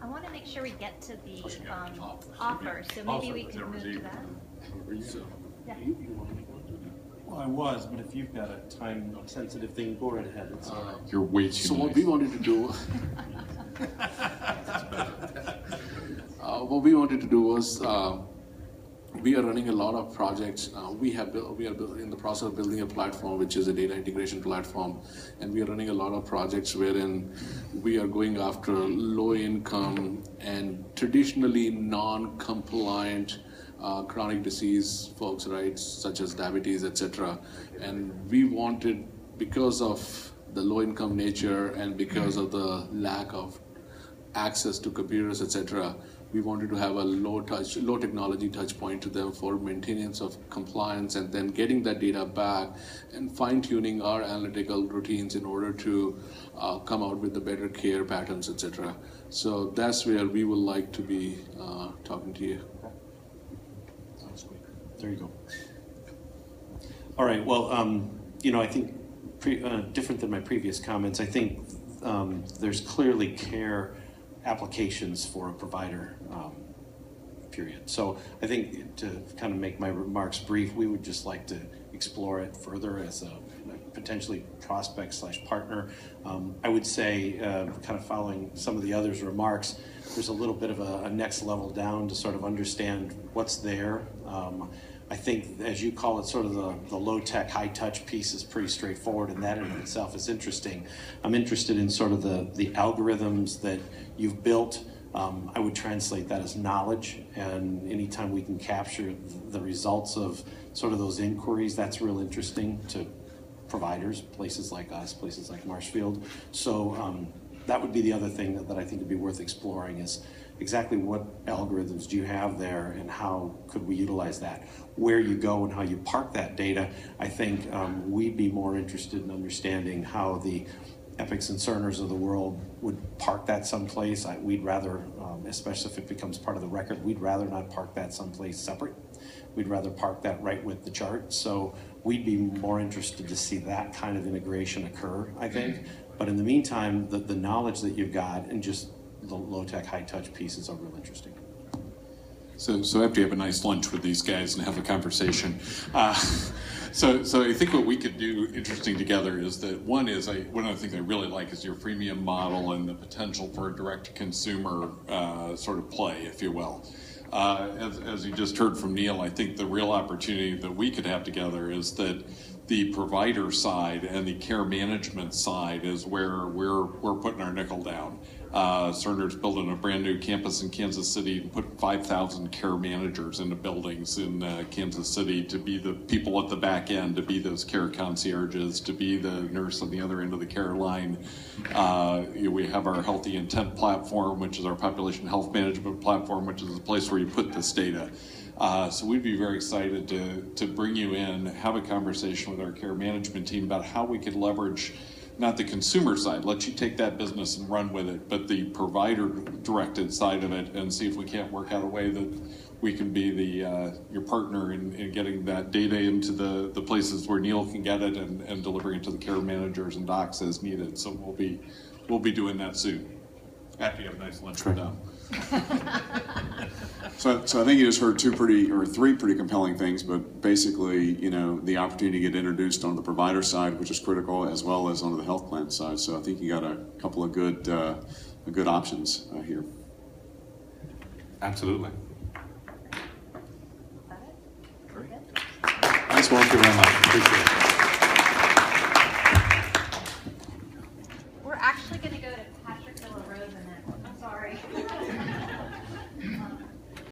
I want to make sure we get to the offer, so maybe we can move to that. Yeah. Well, I was, but if you've got a time-sensitive thing, go right ahead. It's all right. You're way too So nice. what we wanted to do, was we are running a lot of projects. We are in the process of building a platform, which is a data integration platform, and we are running a lot of projects wherein we are going after low income and traditionally non-compliant chronic disease folks, right, such as diabetes, etc. And we wanted, because of the low income nature and because of the lack of access to computers, etc., we wanted to have a low technology touch point to them for maintenance of compliance and then getting that data back and fine-tuning our analytical routines in order to come out with the better care patterns, etc. So that's where we would like to be talking to you. Sounds great. There you go. All right. Well, I think different than my previous comments, I think there's clearly care applications for a provider, period. So I think to kind of make my remarks brief, we would just like to explore it further as a potentially prospect/partner. I would say, kind of following some of the others' remarks, there's a little bit of a next level down to sort of understand what's there. I think, as you call it, sort of the low-tech, high-touch piece is pretty straightforward, and that in itself is interesting. I'm interested in sort of the algorithms that you've built. I would translate that as knowledge, and anytime we can capture the results of sort of those inquiries, that's real interesting to providers, places like us, places like Marshfield. So that would be the other thing that I think would be worth exploring is exactly what algorithms do you have there and how could we utilize that? Where you go and how you park that data, I think we'd be more interested in understanding how the Epics and Cerners of the world would park that someplace. We'd rather, especially if it becomes part of the record, we'd rather not park that someplace separate. We'd rather park that right with the chart. So we'd be more interested to see that kind of integration occur, I think. But in the meantime, the knowledge that you've got and just the low-tech, high-touch pieces are real interesting. So after you have a nice lunch with these guys and have a conversation, so I think what we could do interesting together is that one of the things I really like is your freemium model and the potential for a direct-to-consumer sort of play, if you will. As you just heard from Neil, I think the real opportunity that we could have together is that the provider side and the care management side is where we're putting our nickel down. Cerner's building a brand new campus in Kansas City and put 5,000 care managers into buildings in Kansas City to be the people at the back end, to be those care concierges, to be the nurse on the other end of the care line. We have our Healthy Intent platform, which is our population health management platform, which is the place where you put this data. So we'd be very excited to bring you in, have a conversation with our care management team about how we could leverage not the consumer side, let you take that business and run with it, but the provider-directed side of it and see if we can't work out a way that we can be your partner in getting that data into the places where Neil can get it and delivering it to the care managers and docs as needed. So we'll be doing that soon. After you have a nice lunch with them. So I think you just heard three pretty compelling things, but basically, the opportunity to get introduced on the provider side, which is critical, as well as on the health plan side. So I think you got a couple of good options here. Absolutely. Is that it? Great. Good. Thanks, Mark, very much. Appreciate it.